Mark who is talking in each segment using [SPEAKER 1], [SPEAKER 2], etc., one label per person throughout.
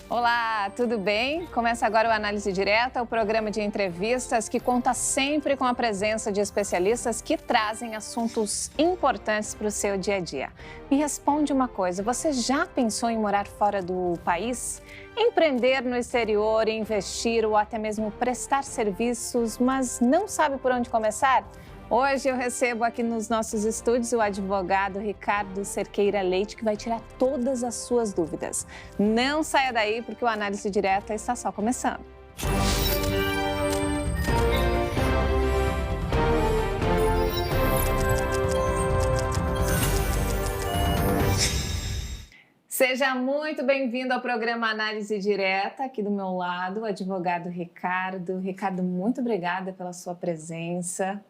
[SPEAKER 1] Olá, tudo bem? Começa agora o Análise Direta, o programa de entrevistas que conta sempre com a presença de especialistas que trazem assuntos importantes para o seu dia a dia. Me responde uma coisa, você já pensou em morar fora do país? Empreender no exterior, investir ou até mesmo prestar serviços, mas não sabe por onde começar? Hoje eu recebo aqui nos nossos estúdios o advogado Ricardo Cerqueira Leite, que vai tirar todas as suas dúvidas. Não saia daí, porque o Análise Direta está só começando. Seja muito bem-vindo ao programa Análise Direta, aqui do meu lado, o advogado Ricardo. Ricardo, muito obrigada pela sua presença.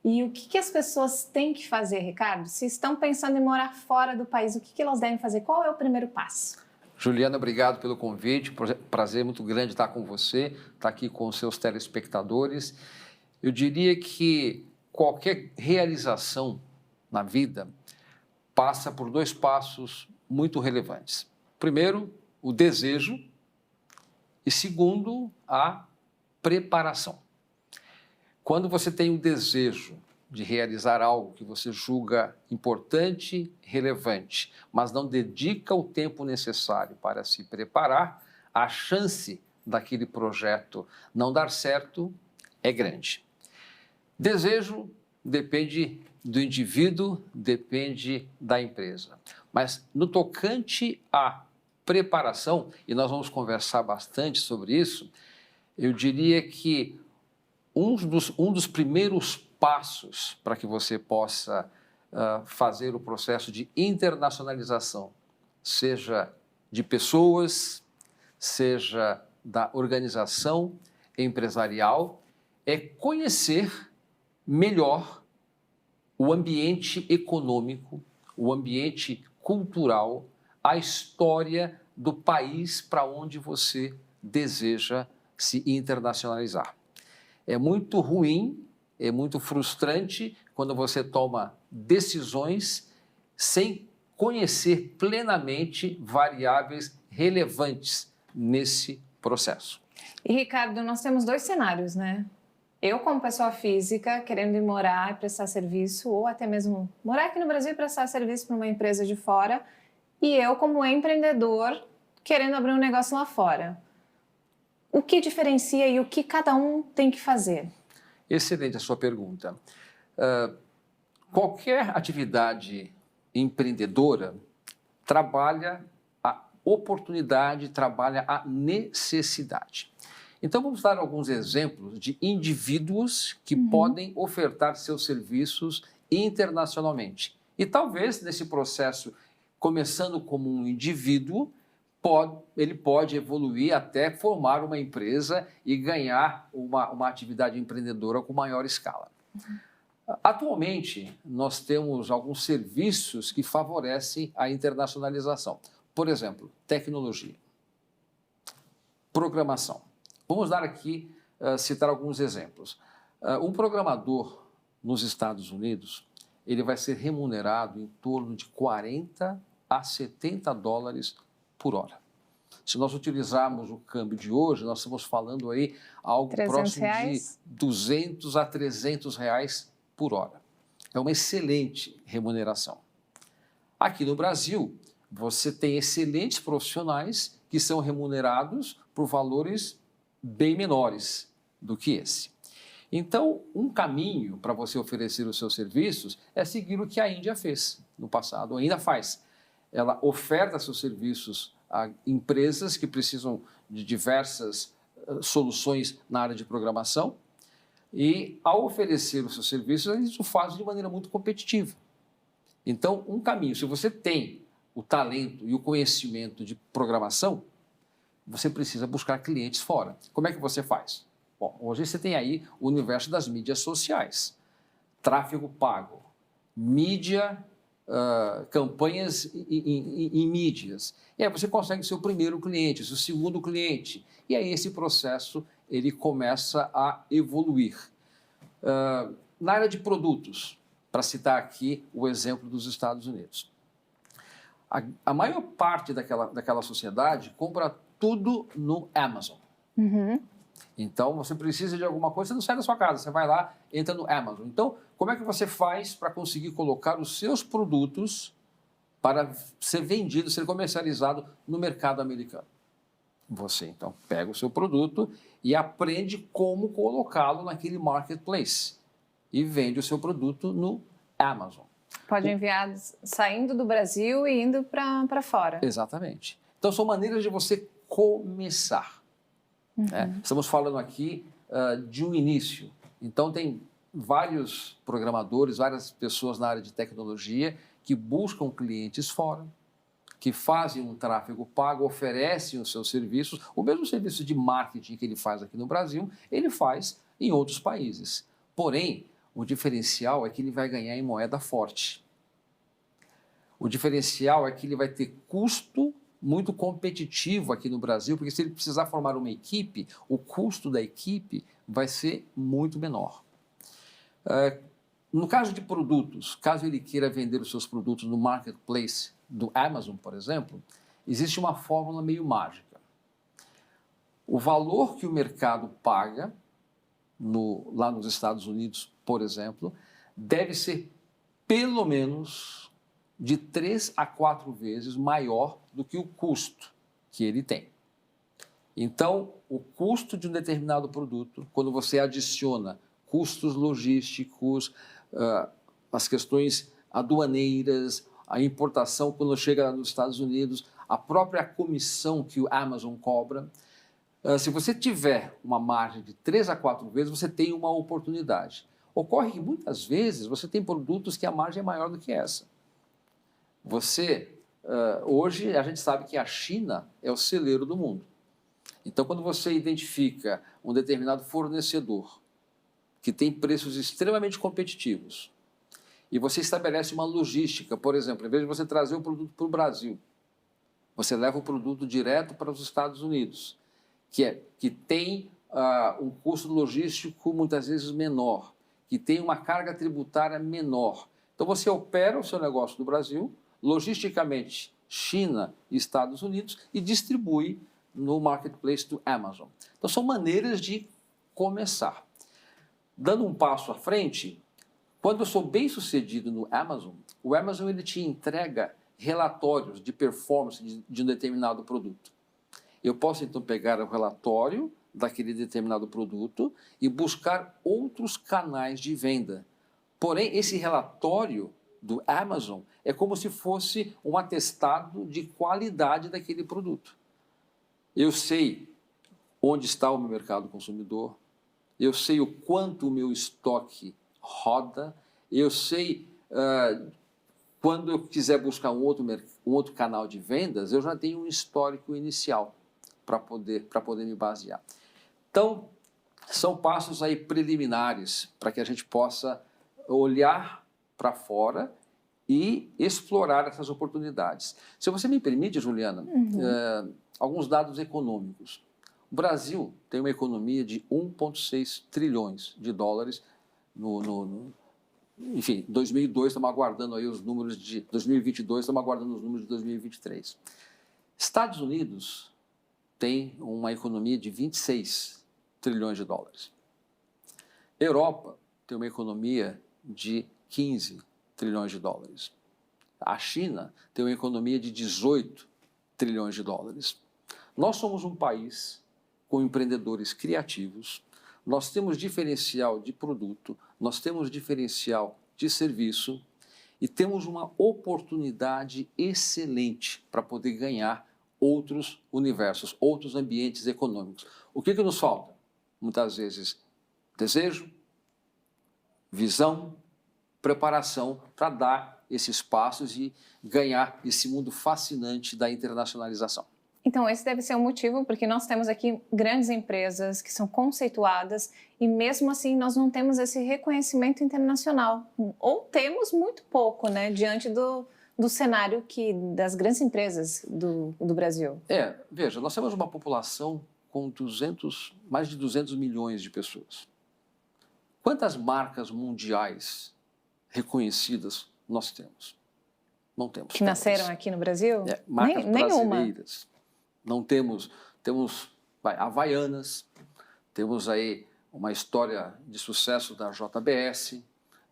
[SPEAKER 1] E o que as pessoas têm que fazer, Ricardo? Se estão pensando em morar fora do país, o que elas devem fazer? Qual é o primeiro passo?
[SPEAKER 2] Juliana, obrigado pelo convite. Prazer muito grande estar com você, estar aqui com os seus telespectadores. Eu diria que qualquer realização na vida passa por dois passos muito relevantes. Primeiro, o desejo e segundo, a preparação. Quando você tem o desejo de realizar algo que você julga importante, relevante, mas não dedica o tempo necessário para se preparar, a chance daquele projeto não dar certo é grande. Desejo depende do indivíduo, depende da empresa. Mas no tocante à preparação, e nós vamos conversar bastante sobre isso, eu diria que um dos primeiros passos para que você possa fazer o processo de internacionalização, seja de pessoas, seja da organização empresarial, é conhecer melhor o ambiente econômico, o ambiente cultural, a história do país para onde você deseja se internacionalizar. É muito ruim, é muito frustrante quando você toma decisões sem conhecer plenamente variáveis relevantes nesse processo.
[SPEAKER 1] E, Ricardo, nós temos dois cenários, né? Eu, como pessoa física, querendo ir morar e prestar serviço, ou até mesmo morar aqui no Brasil e prestar serviço para uma empresa de fora, e eu, como empreendedor, querendo abrir um negócio lá fora. O que diferencia e o que cada um tem que fazer?
[SPEAKER 2] Excelente a sua pergunta. Qualquer atividade empreendedora trabalha a oportunidade, trabalha a necessidade. Então, vamos dar alguns exemplos de indivíduos que podem ofertar seus serviços internacionalmente. E talvez nesse processo, começando como um indivíduo, ele pode evoluir até formar uma empresa e ganhar uma atividade empreendedora com maior escala. Atualmente, nós temos alguns serviços que favorecem a internacionalização. Por exemplo, tecnologia, programação. Vamos dar aqui, citar alguns exemplos. Um programador nos Estados Unidos, ele vai ser remunerado em torno de 40 a 70 dólares por hora. Se nós utilizarmos o câmbio de hoje, nós estamos falando aí algo próximo de 200 a 300 reais por hora. É uma excelente remuneração. Aqui no Brasil, você tem excelentes profissionais que são remunerados por valores bem menores do que esse. Então, um caminho para você oferecer os seus serviços é seguir o que a Índia fez no passado, ou ainda faz. Ela oferta seus serviços a empresas que precisam de diversas soluções na área de programação e, ao oferecer os seus serviços, eles o fazem de maneira muito competitiva. Então, um caminho, se você tem o talento e o conhecimento de programação, você precisa buscar clientes fora. Como é que você faz? Bom, hoje você tem aí o universo das mídias sociais, tráfego pago, mídia, campanhas em mídias. E aí você consegue o seu primeiro cliente, o seu segundo cliente. E aí esse processo ele começa a evoluir. Na área de produtos, para citar aqui o exemplo dos Estados Unidos. A maior parte daquela sociedade compra tudo no Amazon. Então, você precisa de alguma coisa, você não sai da sua casa, você vai lá, entra no Amazon. Então, como é que você faz para conseguir colocar os seus produtos para ser vendido, ser comercializado no mercado americano? Você, então, pega o seu produto e aprende como colocá-lo naquele marketplace e vende o seu produto no Amazon.
[SPEAKER 1] Pode enviar saindo do Brasil e indo para fora.
[SPEAKER 2] Exatamente. Então, são maneiras de você começar. Né? Estamos falando aqui de um início. Então, tem vários programadores, várias pessoas na área de tecnologia que buscam clientes fora, que fazem um tráfego pago, oferecem os seus serviços. O mesmo serviço de marketing que ele faz aqui no Brasil, ele faz em outros países. Porém, o diferencial é que ele vai ganhar em moeda forte. O diferencial é que ele vai ter custo muito competitivo aqui no Brasil, porque se ele precisar formar uma equipe, o custo da equipe vai ser muito menor. No caso de produtos, caso ele queira vender os seus produtos no marketplace do Amazon, por exemplo, existe uma fórmula meio mágica. O valor que o mercado paga lá nos Estados Unidos, por exemplo, deve ser pelo menos de 3 a 4 vezes maior do que o custo que ele tem. Então, o custo de um determinado produto, quando você adiciona custos logísticos, as questões aduaneiras, a importação quando chega nos Estados Unidos, a própria comissão que o Amazon cobra, se você tiver uma margem de 3 a 4 vezes, você tem uma oportunidade. Ocorre que muitas vezes você tem produtos que a margem é maior do que essa. Hoje, a gente sabe que a China é o celeiro do mundo. Então, quando você identifica um determinado fornecedor que tem preços extremamente competitivos e você estabelece uma logística, por exemplo, em vez de você trazer o produto para o Brasil, você leva o produto direto para os Estados Unidos, que tem um custo logístico muitas vezes menor, que tem uma carga tributária menor. Então, você opera o seu negócio no Brasil, logisticamente China e Estados Unidos, e distribui no marketplace do Amazon. Então, são maneiras de começar. Dando um passo à frente, quando eu sou bem sucedido no Amazon, o Amazon ele te entrega relatórios de performance de um determinado produto. Eu posso então pegar o relatório daquele determinado produto e buscar outros canais de venda. Porém, esse relatório do Amazon é como se fosse um atestado de qualidade daquele produto. Eu sei onde está o meu mercado consumidor, eu sei o quanto o meu estoque roda, eu sei quando eu quiser buscar um outro canal de vendas, eu já tenho um histórico inicial para poder me basear. Então, são passos aí preliminares para que a gente possa olhar para fora e explorar essas oportunidades. Se você me permite, Juliana, alguns dados econômicos. O Brasil tem uma economia de 1,6 trilhões de dólares enfim, 2002, estamos aguardando aí os números de 2022, estamos aguardando os números de 2023. Estados Unidos tem uma economia de 26 trilhões de dólares. Europa tem uma economia de 15 trilhões de dólares. A China tem uma economia de 18 trilhões de dólares. Nós somos um país com empreendedores criativos, nós temos diferencial de produto, nós temos diferencial de serviço e temos uma oportunidade excelente para poder ganhar outros universos, outros ambientes econômicos. O que nos falta? Muitas vezes desejo, visão, preparação para dar esses passos e ganhar esse mundo fascinante da internacionalização.
[SPEAKER 1] Então, esse deve ser o motivo, porque nós temos aqui grandes empresas que são conceituadas e mesmo assim nós não temos esse reconhecimento internacional. Ou temos muito pouco, né, diante do cenário das grandes empresas do Brasil.
[SPEAKER 2] Veja, nós temos uma população com mais de 200 milhões de pessoas. Quantas marcas mundiais reconhecidas nós temos? Não temos.
[SPEAKER 1] Que nasceram aqui no Brasil?
[SPEAKER 2] Marcas brasileiras. Não temos temos Havaianas, temos aí uma história de sucesso da JBS,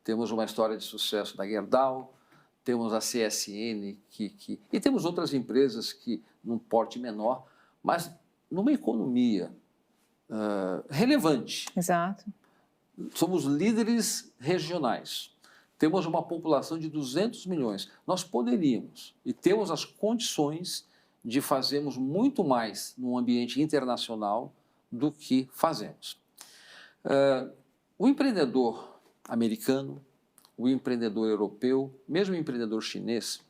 [SPEAKER 2] temos uma história de sucesso da Gerdau, temos a CSN, e temos outras empresas que, num porte menor, mas numa economia relevante.
[SPEAKER 1] Exato.
[SPEAKER 2] Somos líderes regionais. Temos uma população de 200 milhões. Nós poderíamos e temos as condições de fazermos muito mais num ambiente internacional do que fazemos. O empreendedor americano, o empreendedor europeu, mesmo o empreendedor chinês,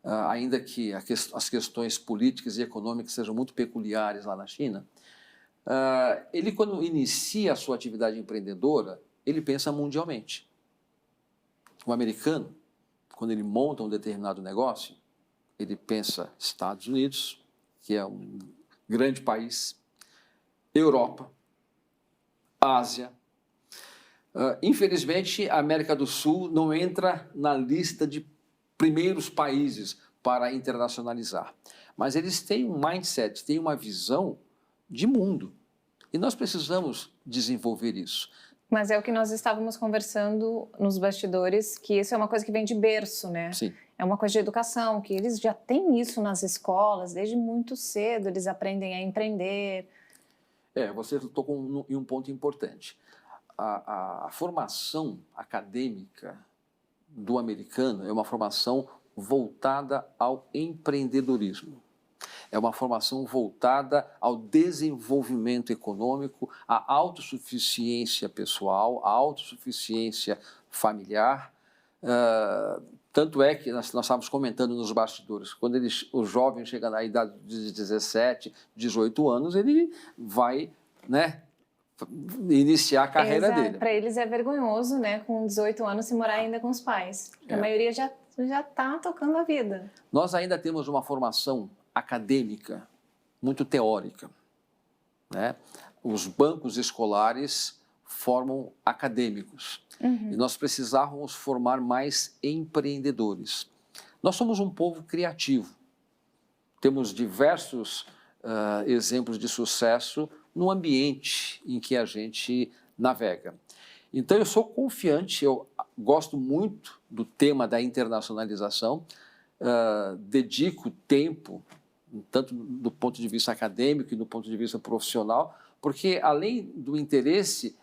[SPEAKER 2] ainda que as questões políticas e econômicas sejam muito peculiares lá na China, ele, quando inicia a sua atividade empreendedora, ele pensa mundialmente. O americano, quando ele monta um determinado negócio, ele pensa Estados Unidos, que é um grande país, Europa, Ásia. Infelizmente, a América do Sul não entra na lista de primeiros países para internacionalizar. Mas eles têm um mindset, têm uma visão de mundo. E nós precisamos desenvolver isso.
[SPEAKER 1] Mas é o que nós estávamos conversando nos bastidores, que isso é uma coisa que vem de berço, né?
[SPEAKER 2] Sim.
[SPEAKER 1] É uma coisa de educação, que eles já têm isso nas escolas, desde muito cedo, eles aprendem a empreender.
[SPEAKER 2] Você tocou em um ponto importante. A formação acadêmica do americano é uma formação voltada ao empreendedorismo. É uma formação voltada ao desenvolvimento econômico, à autossuficiência pessoal, à autossuficiência familiar. Tanto é que nós estávamos comentando nos bastidores, quando o jovem chega na idade de 17, 18 anos, ele vai, iniciar a carreira dele.
[SPEAKER 1] Para eles é vergonhoso, com 18 anos, se morar ainda com os pais. A maioria já está tocando a vida.
[SPEAKER 2] Nós ainda temos uma formação acadêmica muito teórica, Os bancos escolares formam acadêmicos. E nós precisávamos formar mais empreendedores. Nós somos um povo criativo. Temos diversos exemplos de sucesso no ambiente em que a gente navega. Então, eu sou confiante, eu gosto muito do tema da internacionalização, dedico tempo, tanto do ponto de vista acadêmico e do ponto de vista profissional, porque, além do interesse,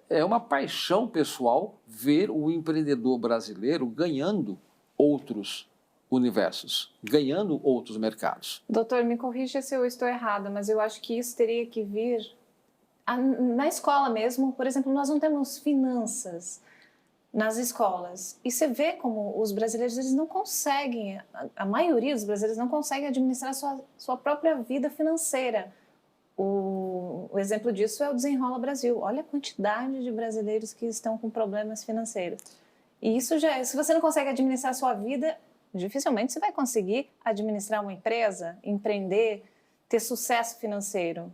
[SPEAKER 2] é uma paixão pessoal ver o empreendedor brasileiro ganhando outros universos, ganhando outros mercados.
[SPEAKER 1] Doutor, me corrija se eu estou errada, mas eu acho que isso teria que vir na escola mesmo. Por exemplo, nós não temos finanças nas escolas. E você vê como os brasileiros, eles não conseguem, a maioria dos brasileiros não consegue administrar sua própria vida financeira. O exemplo disso é o Desenrola Brasil. Olha a quantidade de brasileiros que estão com problemas financeiros. E isso se você não consegue administrar a sua vida, dificilmente você vai conseguir administrar uma empresa, empreender, ter sucesso financeiro.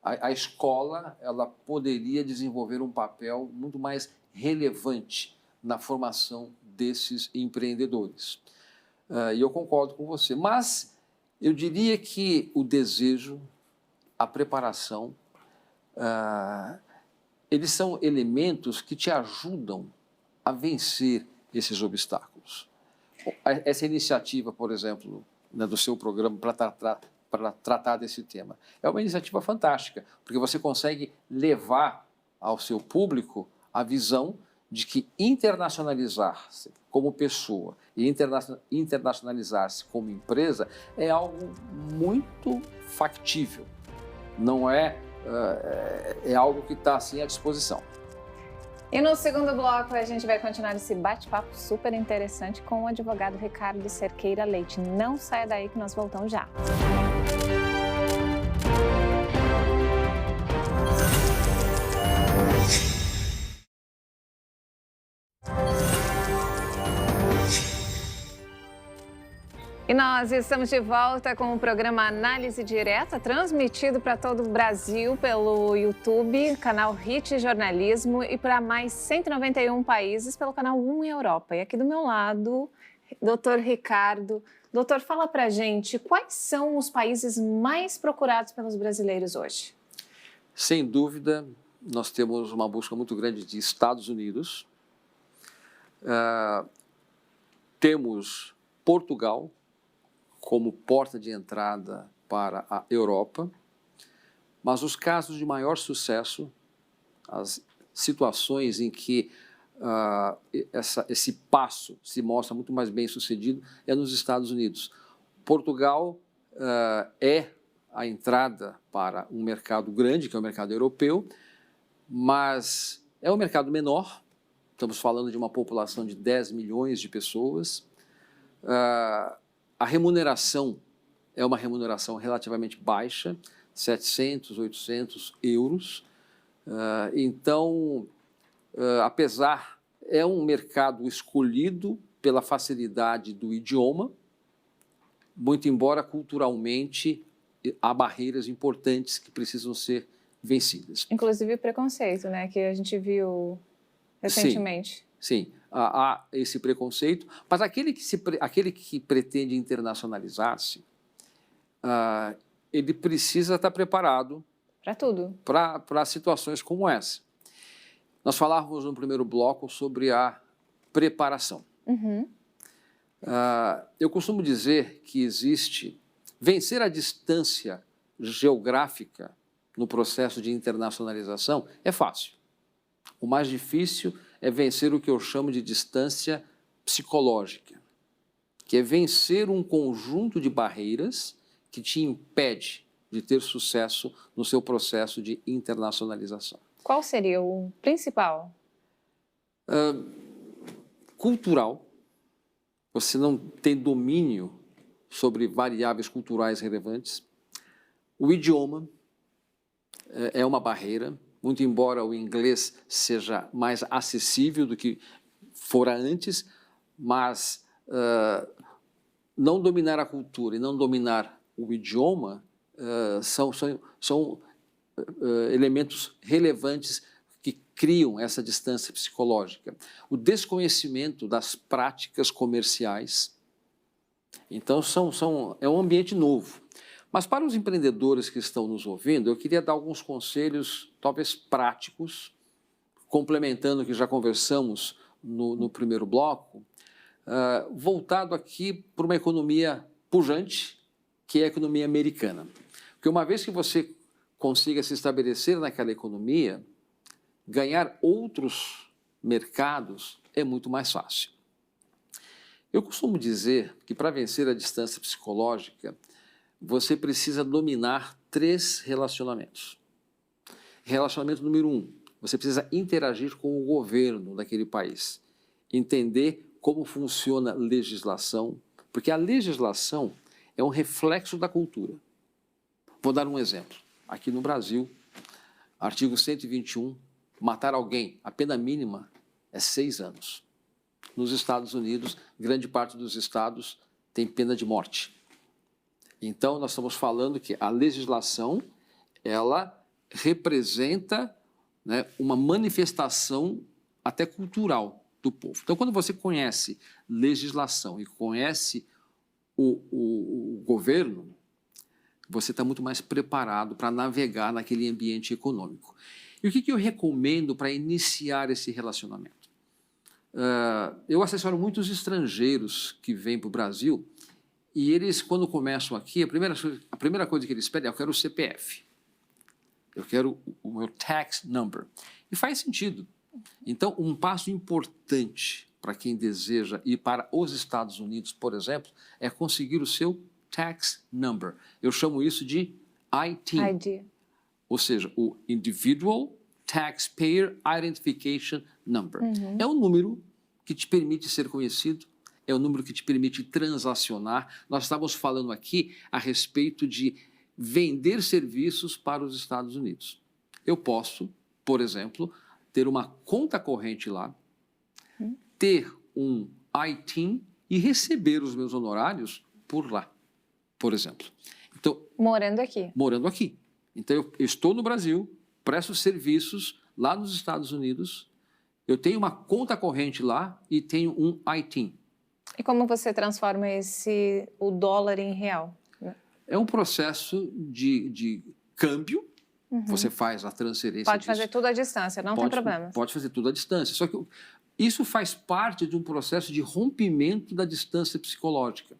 [SPEAKER 2] A escola, ela poderia desenvolver um papel muito mais relevante na formação desses empreendedores. E eu concordo com você. Mas eu diria que o desejo, a preparação, eles são elementos que te ajudam a vencer esses obstáculos. Essa iniciativa, por exemplo, do seu programa para tratar desse tema, é uma iniciativa fantástica, porque você consegue levar ao seu público a visão de que internacionalizar-se como pessoa e internacionalizar-se como empresa é algo muito factível, não é algo que está assim à disposição.
[SPEAKER 1] E no segundo bloco a gente vai continuar esse bate-papo super interessante com o advogado Ricardo Cerqueira Leite. Não saia daí que nós voltamos já. E nós estamos de volta com o programa Análise Direta, transmitido para todo o Brasil pelo YouTube, canal HIT Jornalismo, e para mais 191 países pelo canal 1 Europa. E aqui do meu lado, Dr. Ricardo, Doutor, fala pra gente, quais são os países mais procurados pelos brasileiros hoje?
[SPEAKER 2] Sem dúvida, nós temos uma busca muito grande de Estados Unidos, temos Portugal como porta de entrada para a Europa, mas os casos de maior sucesso, as situações em que esse passo se mostra muito mais bem sucedido é nos Estados Unidos. Portugal é a entrada para um mercado grande, que é o mercado europeu, mas é um mercado menor, estamos falando de uma população de 10 milhões de pessoas. A remuneração é uma remuneração relativamente baixa, 700, 800 euros. Então, apesar, é um mercado escolhido pela facilidade do idioma, muito embora culturalmente há barreiras importantes que precisam ser vencidas.
[SPEAKER 1] Inclusive o preconceito, né, que a gente viu recentemente.
[SPEAKER 2] Sim, há esse preconceito, mas aquele que pretende internacionalizar-se, ele precisa estar preparado
[SPEAKER 1] para tudo.
[SPEAKER 2] Para situações como essa. Nós falávamos no primeiro bloco sobre a preparação.
[SPEAKER 1] Uhum.
[SPEAKER 2] Eu costumo dizer que vencer a distância geográfica no processo de internacionalização é fácil. O mais difícil é vencer o que eu chamo de distância psicológica, que é vencer um conjunto de barreiras que te impede de ter sucesso no seu processo de internacionalização.
[SPEAKER 1] Qual seria o principal?
[SPEAKER 2] Cultural. Você não tem domínio sobre variáveis culturais relevantes. O idioma é uma barreira, muito embora o inglês seja mais acessível do que fora antes, mas não dominar a cultura e não dominar o idioma são elementos relevantes que criam essa distância psicológica. O desconhecimento das práticas comerciais. Então, é um ambiente novo. Mas para os empreendedores que estão nos ouvindo, eu queria dar alguns conselhos, talvez práticos, complementando o que já conversamos no primeiro bloco, voltado aqui para uma economia pujante, que é a economia americana. Porque uma vez que você consiga se estabelecer naquela economia, ganhar outros mercados é muito mais fácil. Eu costumo dizer que para vencer a distância psicológica, você precisa dominar 3 relacionamentos. Relacionamento número 1, você precisa interagir com o governo daquele país, entender como funciona a legislação, porque a legislação é um reflexo da cultura. Vou dar um exemplo. Aqui no Brasil, artigo 121, matar alguém, a pena mínima é 6 anos. Nos Estados Unidos, grande parte dos estados tem pena de morte. Então, nós estamos falando que a legislação, ela representa, né, uma manifestação até cultural do povo. Então, quando você conhece legislação e conhece o governo, você está muito mais preparado para navegar naquele ambiente econômico. E o que eu recomendo para iniciar esse relacionamento? Eu assessoro muitos estrangeiros que vêm para o Brasil e eles, quando começam aqui, a primeira coisa que eles pedem é: eu quero o CPF, eu quero o meu tax number. E faz sentido. Então, um passo importante para quem deseja ir para os Estados Unidos, por exemplo, é conseguir o seu tax number. Eu chamo isso de IT. Ou seja, o Individual Taxpayer Identification Number. Uhum. É um número que te permite ser conhecido, é um número que te permite transacionar. Nós estávamos falando aqui a respeito de vender serviços para os Estados Unidos. Eu posso, por exemplo, ter uma conta corrente lá, ter um ITIN e receber os meus honorários por lá, por exemplo. Então,
[SPEAKER 1] morando aqui.
[SPEAKER 2] Morando aqui. Então, eu estou no Brasil, presto serviços lá nos Estados Unidos, eu tenho uma conta corrente lá e tenho um ITIN.
[SPEAKER 1] E como você transforma o dólar em real?
[SPEAKER 2] É um processo de câmbio. Você faz a transferência.
[SPEAKER 1] Pode fazer tudo à distância, não tem problema.
[SPEAKER 2] Pode fazer tudo à distância. Só que isso faz parte de um processo de rompimento da distância psicológica.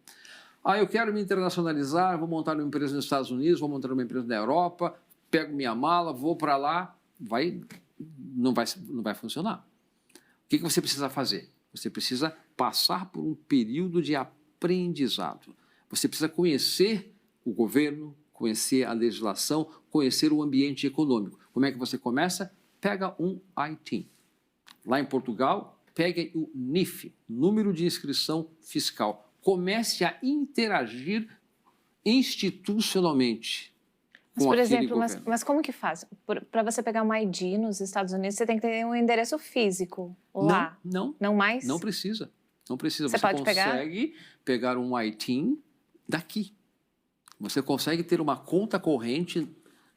[SPEAKER 2] Eu quero me internacionalizar, vou montar uma empresa nos Estados Unidos, vou montar uma empresa na Europa, pego minha mala, vou para lá, não vai funcionar. O que você precisa fazer? Você precisa passar por um período de aprendizado. Você precisa conhecer o governo, conhecer a legislação, conhecer o ambiente econômico. Como é que você começa? Pega um ITIN. Lá em Portugal, pegue o NIF, Número de Inscrição Fiscal. Comece a interagir institucionalmente com
[SPEAKER 1] por
[SPEAKER 2] aquele
[SPEAKER 1] exemplo,
[SPEAKER 2] governo.
[SPEAKER 1] mas como que faz? Para você pegar um ID nos Estados Unidos, você tem que ter um endereço físico lá. Não mais?
[SPEAKER 2] Não precisa. Não precisa.
[SPEAKER 1] Você pode
[SPEAKER 2] consegue pegar um ITIN daqui. Você consegue ter uma conta corrente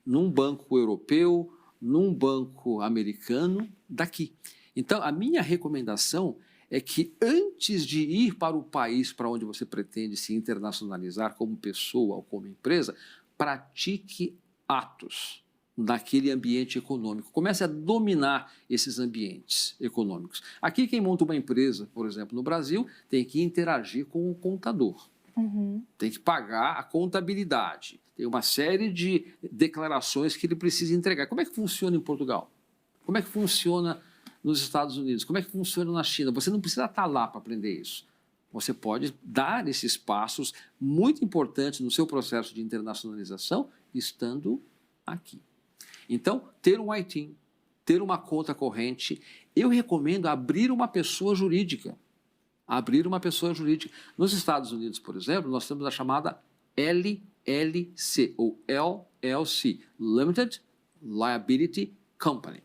[SPEAKER 2] num banco europeu, num banco americano, daqui. Então, a minha recomendação é que antes de ir para o país para onde você pretende se internacionalizar como pessoa ou como empresa, pratique atos naquele ambiente econômico. Comece a dominar esses ambientes econômicos. Aqui, quem monta uma empresa, por exemplo, no Brasil, tem que interagir com o contador. Tem que pagar a contabilidade. Tem uma série de declarações que ele precisa entregar. Como é que funciona em Portugal? Como é que funciona nos Estados Unidos? Como é que funciona na China? Você não precisa estar lá para aprender isso. Você pode dar esses passos muito importantes no seu processo de internacionalização estando aqui. Então, ter um ITIN, ter uma conta corrente, eu recomendo abrir uma pessoa jurídica. Abrir uma pessoa jurídica. Nos Estados Unidos, por exemplo, nós temos a chamada LLC, ou LLC, Limited Liability Company.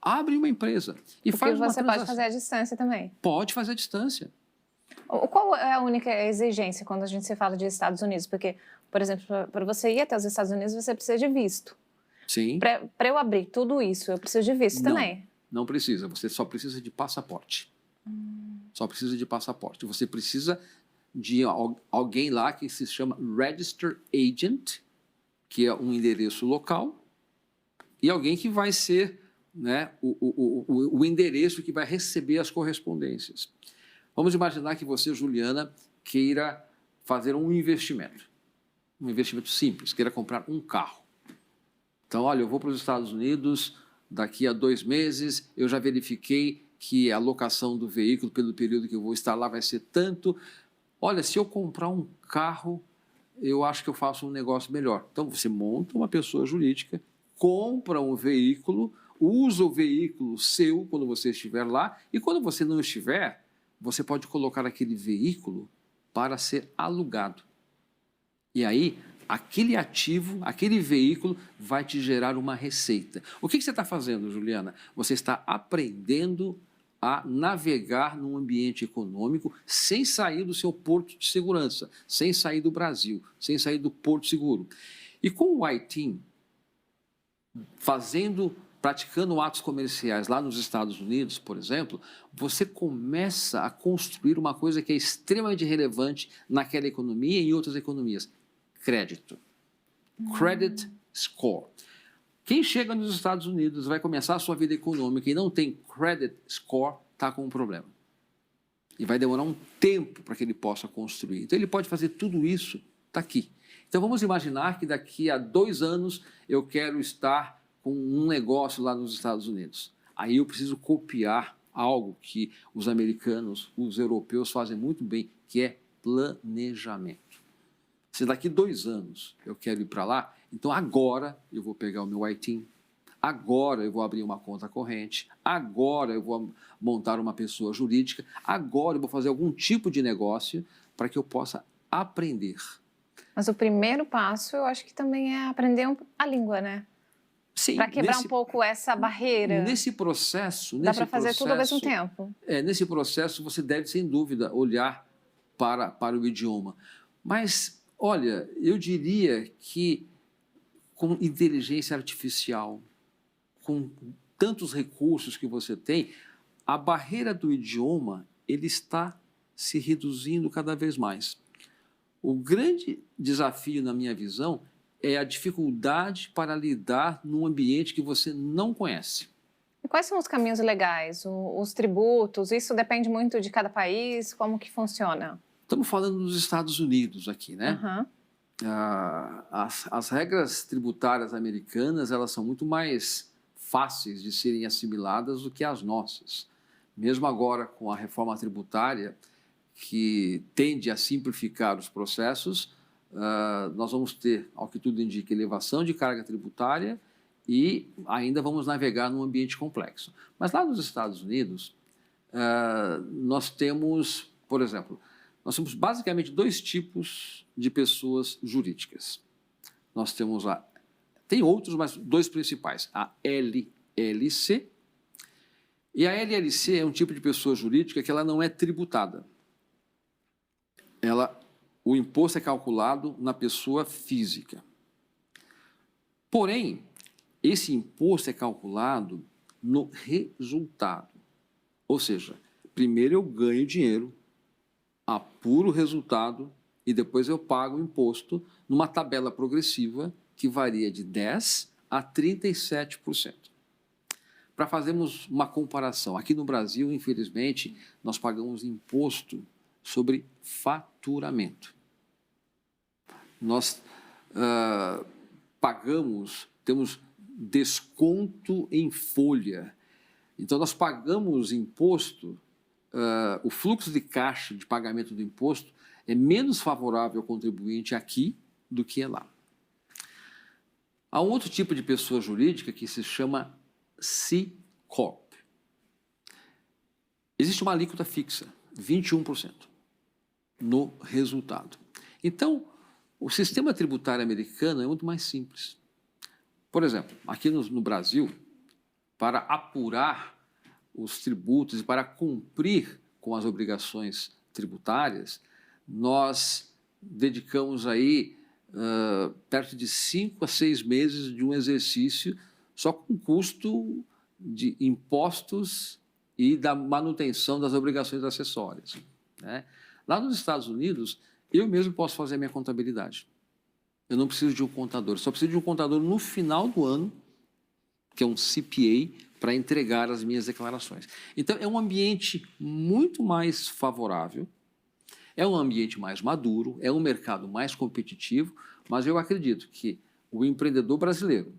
[SPEAKER 2] Abre uma empresa e faz uma transação.
[SPEAKER 1] Você pode fazer à distância também.
[SPEAKER 2] Pode fazer à distância.
[SPEAKER 1] Qual é a única exigência quando a gente se fala de Estados Unidos? Porque, por exemplo, para você ir até os Estados Unidos, você precisa de visto.
[SPEAKER 2] Sim.
[SPEAKER 1] Para eu abrir tudo isso, eu preciso de visto também?
[SPEAKER 2] Não precisa. Você só precisa de passaporte. Só precisa de passaporte. Você precisa de alguém lá que se chama Register Agent, que é um endereço local, e alguém que vai ser, né, o endereço que vai receber as correspondências. Vamos imaginar que você, Juliana, queira fazer um investimento simples, queira comprar um carro. Então, olha, eu vou para os Estados Unidos daqui a 2 meses, eu já verifiquei que a locação do veículo pelo período que eu vou estar lá vai ser tanto. Olha, se eu comprar um carro, eu acho que eu faço um negócio melhor. Então, você monta uma pessoa jurídica, compra um veículo, usa o veículo seu quando você estiver lá, e quando você não estiver, você pode colocar aquele veículo para ser alugado. E aí, aquele ativo, aquele veículo vai te gerar uma receita. O que você está fazendo, Juliana? Você está aprendendo a navegar num ambiente econômico sem sair do seu porto de segurança, sem sair do Brasil, sem sair do porto seguro. E com o ITIN, praticando atos comerciais lá nos Estados Unidos, por exemplo, você começa a construir uma coisa que é extremamente relevante naquela economia e em outras economias: crédito. Credit score. Quem chega nos Estados Unidos vai começar a sua vida econômica e não tem credit score, está com um problema. E vai demorar um tempo para que ele possa construir. Então, ele pode fazer tudo isso, está aqui. Então, vamos imaginar que daqui a 2 anos eu quero estar com um negócio lá nos Estados Unidos. Aí eu preciso copiar algo que os americanos, os europeus fazem muito bem, que é planejamento. Se daqui 2 anos eu quero ir para lá, então agora eu vou pegar o meu ITIN, agora eu vou abrir uma conta corrente, agora eu vou montar uma pessoa jurídica, agora eu vou fazer algum tipo de negócio para que eu possa aprender.
[SPEAKER 1] Mas o primeiro passo, eu acho que também é aprender a língua, né?
[SPEAKER 2] Sim.
[SPEAKER 1] Para quebrar um pouco essa barreira.
[SPEAKER 2] Nesse processo...
[SPEAKER 1] Dá para fazer tudo ao mesmo tempo.
[SPEAKER 2] Nesse processo, você deve, sem dúvida, olhar para o idioma. Mas, olha, eu diria que com inteligência artificial, com tantos recursos que você tem, a barreira do idioma, ele está se reduzindo cada vez mais. O grande desafio, na minha visão, é a dificuldade para lidar num ambiente que você não conhece.
[SPEAKER 1] E quais são os caminhos legais, os tributos? Isso depende muito de cada país? Como que funciona?
[SPEAKER 2] Estamos falando dos Estados Unidos aqui, né?
[SPEAKER 1] Uhum.
[SPEAKER 2] As regras tributárias americanas, elas são muito mais fáceis de serem assimiladas do que as nossas. Mesmo agora com a reforma tributária, que tende a simplificar os processos, nós vamos ter, ao que tudo indica, elevação de carga tributária e ainda vamos navegar num ambiente complexo. Mas lá nos Estados Unidos, nós temos, por exemplo, nós temos basicamente dois tipos de pessoas jurídicas. Nós temos tem outros, mas dois principais, a LLC. E a LLC é um tipo de pessoa jurídica que ela não é tributada. O imposto é calculado na pessoa física. Porém, esse imposto é calculado no resultado. Ou seja, primeiro eu ganho dinheiro, apuro o resultado e depois eu pago o imposto numa tabela progressiva que varia de 10% a 37%. Para fazermos uma comparação, aqui no Brasil, infelizmente, nós pagamos imposto sobre faturamento. Nós temos desconto em folha. Então, nós pagamos imposto, o fluxo de caixa de pagamento do imposto é menos favorável ao contribuinte aqui do que é lá. Há um outro tipo de pessoa jurídica que se chama C Corp. Existe uma alíquota fixa, 21%, no resultado. Então, o sistema tributário americano é muito mais simples. Por exemplo, aqui no Brasil, para apurar os tributos e para cumprir com as obrigações tributárias, nós dedicamos aí perto de 5 a 6 meses de um exercício só com custo de impostos e da manutenção das obrigações acessórias, né? Lá nos Estados Unidos, eu mesmo posso fazer a minha contabilidade. Eu não preciso de um contador, só preciso de um contador no final do ano, que é um CPA, para entregar as minhas declarações. Então, é um ambiente muito mais favorável, é um ambiente mais maduro, é um mercado mais competitivo, mas eu acredito que o empreendedor brasileiro,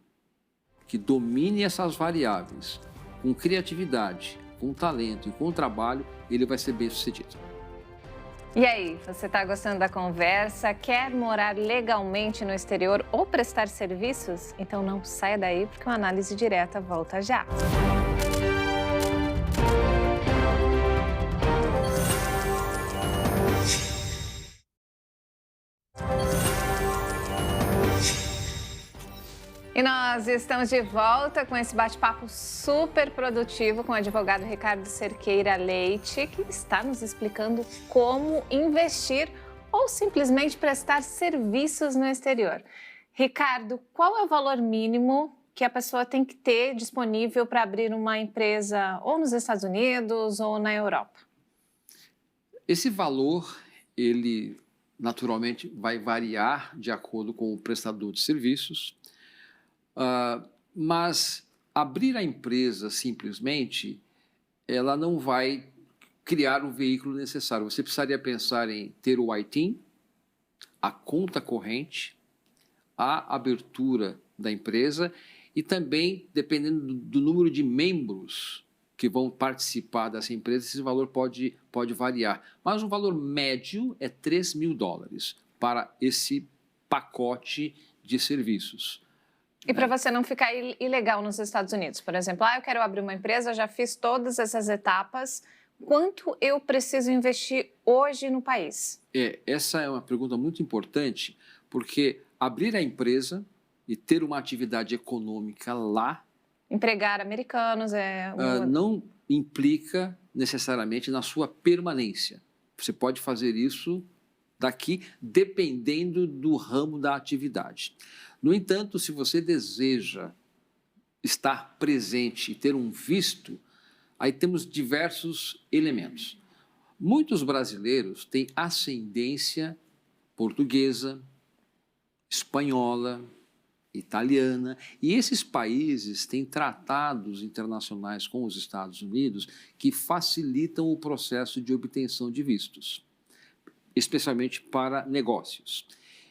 [SPEAKER 2] que domine essas variáveis com criatividade, com talento e com trabalho, ele vai ser bem-sucedido.
[SPEAKER 1] E aí, você está gostando da conversa? Quer morar legalmente no exterior ou prestar serviços? Então não saia daí, porque uma análise direta volta já. E nós estamos de volta com esse bate-papo super produtivo com o advogado Ricardo Cerqueira Leite, que está nos explicando como investir ou simplesmente prestar serviços no exterior. Ricardo, qual é o valor mínimo que a pessoa tem que ter disponível para abrir uma empresa ou nos Estados Unidos ou na Europa?
[SPEAKER 2] Esse valor, ele naturalmente vai variar de acordo com o prestador de serviços. Mas abrir a empresa simplesmente, ela não vai criar o veículo necessário. Você precisaria pensar em ter o ITIN, a conta corrente, a abertura da empresa e também, dependendo do número de membros que vão participar dessa empresa, esse valor pode variar. Mas o valor médio é $3.000 para esse pacote de serviços.
[SPEAKER 1] E para você não ficar ilegal nos Estados Unidos, por exemplo, eu quero abrir uma empresa, já fiz todas essas etapas, quanto eu preciso investir hoje no país?
[SPEAKER 2] Essa é uma pergunta muito importante, porque abrir a empresa e ter uma atividade econômica lá...
[SPEAKER 1] Empregar americanos
[SPEAKER 2] não implica necessariamente na sua permanência. Você pode fazer isso daqui, dependendo do ramo da atividade. No entanto, se você deseja estar presente e ter um visto, aí temos diversos elementos. Muitos brasileiros têm ascendência portuguesa, espanhola, italiana, e esses países têm tratados internacionais com os Estados Unidos que facilitam o processo de obtenção de vistos, especialmente para negócios.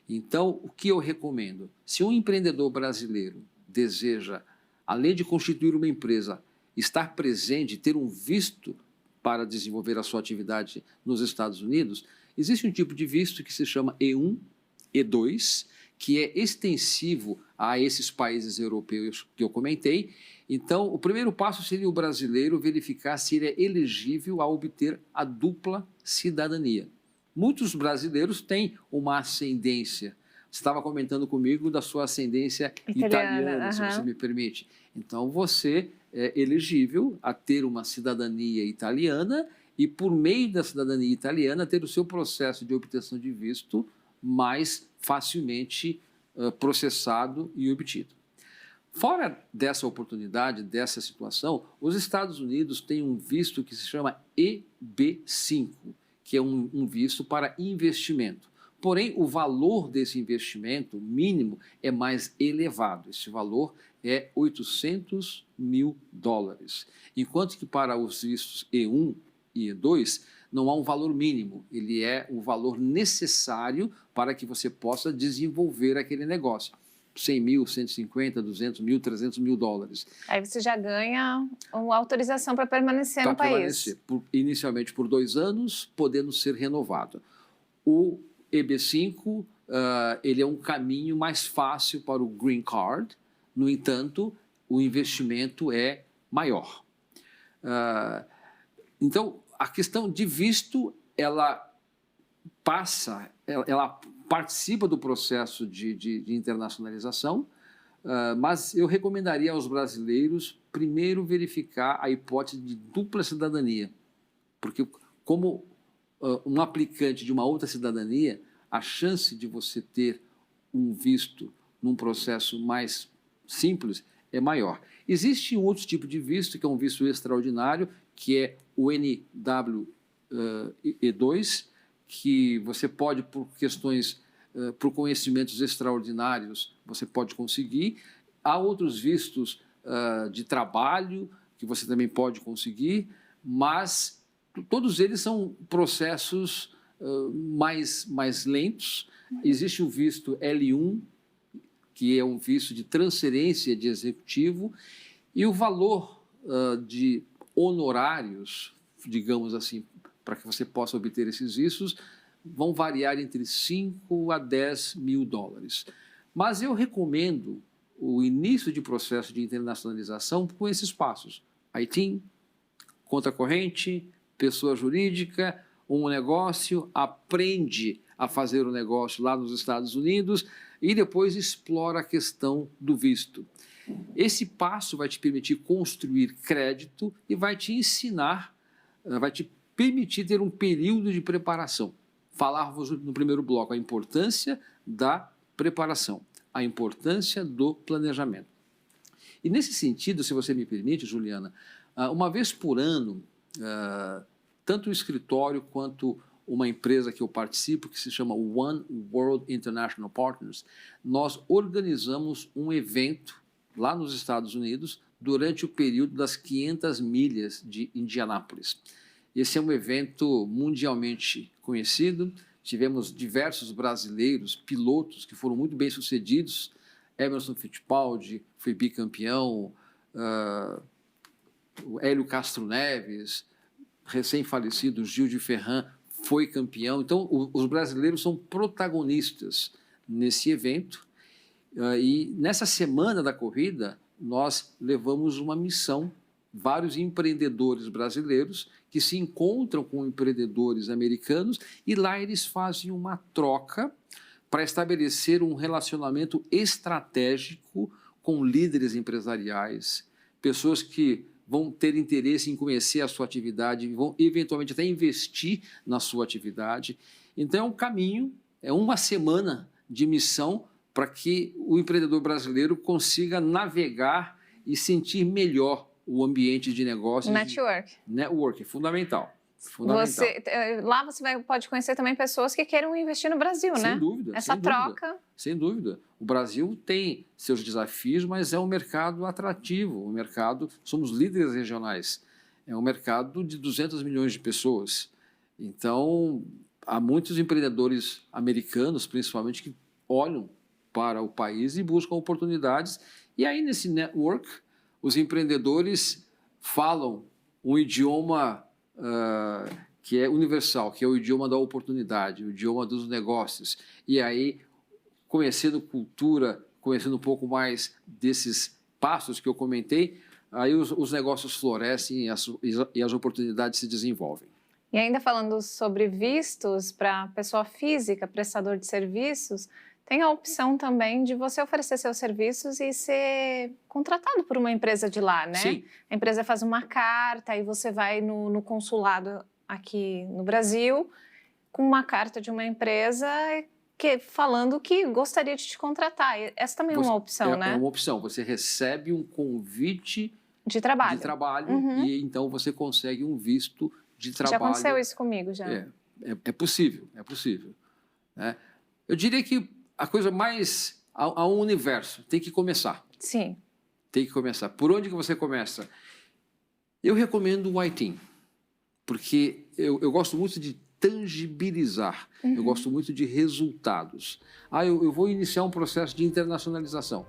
[SPEAKER 2] Então, o que eu recomendo? Se um empreendedor brasileiro deseja, além de constituir uma empresa, estar presente, ter um visto para desenvolver a sua atividade nos Estados Unidos, existe um tipo de visto que se chama E1, E2, que é extensivo a esses países europeus que eu comentei. Então, o primeiro passo seria o brasileiro verificar se ele é elegível a obter a dupla cidadania. Muitos brasileiros têm uma ascendência. Você estava comentando comigo da sua ascendência italiana, se você me permite. Então, você é elegível a ter uma cidadania italiana e, por meio da cidadania italiana, ter o seu processo de obtenção de visto mais facilmente processado e obtido. Fora dessa oportunidade, dessa situação, os Estados Unidos têm um visto que se chama EB5, que é um visto para investimento. Porém, o valor desse investimento mínimo é mais elevado. Esse valor é $800 mil. Enquanto que para os vistos E1 e E2, não há um valor mínimo, ele é o valor necessário para que você possa desenvolver aquele negócio. 100 mil, 150, 200 mil, 300 mil dólares.
[SPEAKER 1] Aí você já ganha uma autorização para permanecer no país.
[SPEAKER 2] Inicialmente por 2 anos, podendo ser renovado. O EB5, ele é um caminho mais fácil para o Green Card, no entanto, o investimento é maior. Então, a questão de visto, ela participa do processo de internacionalização, mas eu recomendaria aos brasileiros primeiro verificar a hipótese de dupla cidadania, porque como um aplicante de uma outra cidadania, a chance de você ter um visto num processo mais simples é maior. Existe um outro tipo de visto, que é um visto extraordinário, que é o NWE2, que você pode, por questões, por conhecimentos extraordinários, você pode conseguir. Há outros vistos de trabalho que você também pode conseguir, mas todos eles são processos mais lentos. Existe o visto L1, que é um visto de transferência de executivo, e o valor de honorários, digamos assim, para que você possa obter esses vistos, vão variar entre 5 a 10 mil dólares. Mas eu recomendo o início de processo de internacionalização com esses passos: ITIN, conta corrente, pessoa jurídica, um negócio, aprende a fazer o negócio lá nos Estados Unidos e depois explora a questão do visto. Esse passo vai te permitir construir crédito e vai te ensinar, vai te permitir ter um período de preparação. Falávamos no primeiro bloco a importância da preparação, a importância do planejamento. E nesse sentido, se você me permite, Juliana, uma vez por ano, tanto o escritório quanto uma empresa que eu participo, que se chama One World International Partners, nós organizamos um evento lá nos Estados Unidos durante o período das 500 milhas de Indianápolis. Esse é um evento mundialmente conhecido. Tivemos diversos brasileiros, pilotos, que foram muito bem-sucedidos. Emerson Fittipaldi foi bicampeão, o Hélio Castro Neves, recém-falecido Gil de Ferran, foi campeão. Então, os brasileiros são protagonistas nesse evento. E nessa semana da corrida, nós levamos uma missão, vários empreendedores brasileiros que se encontram com empreendedores americanos e lá eles fazem uma troca para estabelecer um relacionamento estratégico com líderes empresariais, pessoas que vão ter interesse em conhecer a sua atividade, vão eventualmente até investir na sua atividade. Então é um caminho, é uma semana de missão para que o empreendedor brasileiro consiga navegar e sentir melhor o ambiente de negócios.
[SPEAKER 1] Network.
[SPEAKER 2] Network, é fundamental. Fundamental.
[SPEAKER 1] Lá você pode conhecer também pessoas que queiram investir no Brasil, né?
[SPEAKER 2] Sem dúvida.
[SPEAKER 1] Essa troca.
[SPEAKER 2] Sem dúvida. O Brasil tem seus desafios, mas é um mercado atrativo. Somos líderes regionais. É um mercado de 200 milhões de pessoas. Então, há muitos empreendedores americanos, principalmente, que olham para o país e buscam oportunidades. E aí, nesse network, os empreendedores falam um idioma que é universal, que é o idioma da oportunidade, o idioma dos negócios. E aí, conhecendo cultura, conhecendo um pouco mais desses passos que eu comentei, aí os negócios florescem e as oportunidades se desenvolvem.
[SPEAKER 1] E ainda falando sobre vistos para pessoa física, prestador de serviços, tem a opção também de você oferecer seus serviços e ser contratado por uma empresa de lá, né?
[SPEAKER 2] Sim.
[SPEAKER 1] A empresa faz uma carta e você vai no consulado aqui no Brasil com uma carta de uma empresa falando que gostaria de te contratar. Essa também é uma opção, né?
[SPEAKER 2] É uma opção. Você recebe um convite
[SPEAKER 1] de trabalho.
[SPEAKER 2] E então você consegue um visto de trabalho.
[SPEAKER 1] Já aconteceu isso comigo, já.
[SPEAKER 2] É possível. Né? Eu diria que a coisa mais... Há um universo, tem que começar.
[SPEAKER 1] Sim.
[SPEAKER 2] Tem que começar. Por onde que você começa? Eu recomendo o iTeam, porque eu gosto muito de tangibilizar, eu gosto muito de resultados. Eu vou iniciar um processo de internacionalização.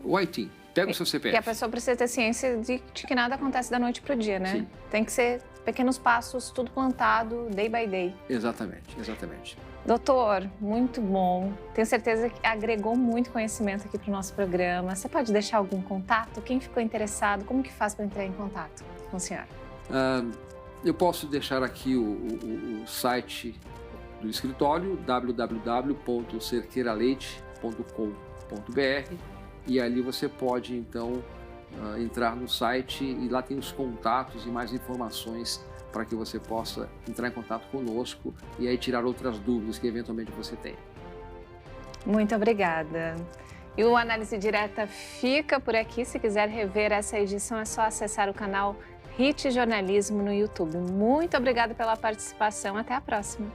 [SPEAKER 2] O iTeam, pega o seu CPF.
[SPEAKER 1] E a pessoa precisa ter ciência de que nada acontece da noite para o dia, né?
[SPEAKER 2] Sim.
[SPEAKER 1] Tem que ser pequenos passos, tudo plantado, day by day.
[SPEAKER 2] Exatamente.
[SPEAKER 1] Doutor, muito bom. Tenho certeza que agregou muito conhecimento aqui para o nosso programa. Você pode deixar algum contato? Quem ficou interessado, como que faz para entrar em contato com o senhor?
[SPEAKER 2] Eu posso deixar aqui o site do escritório, www.cerqueiraleite.com.br, e ali você pode, então, entrar no site e lá tem os contatos e mais informações para que você possa entrar em contato conosco e aí tirar outras dúvidas que eventualmente você tenha.
[SPEAKER 1] Muito obrigada. E o Análise Direta fica por aqui. Se quiser rever essa edição, é só acessar o canal HIT Jornalismo no YouTube. Muito obrigada pela participação. Até a próxima.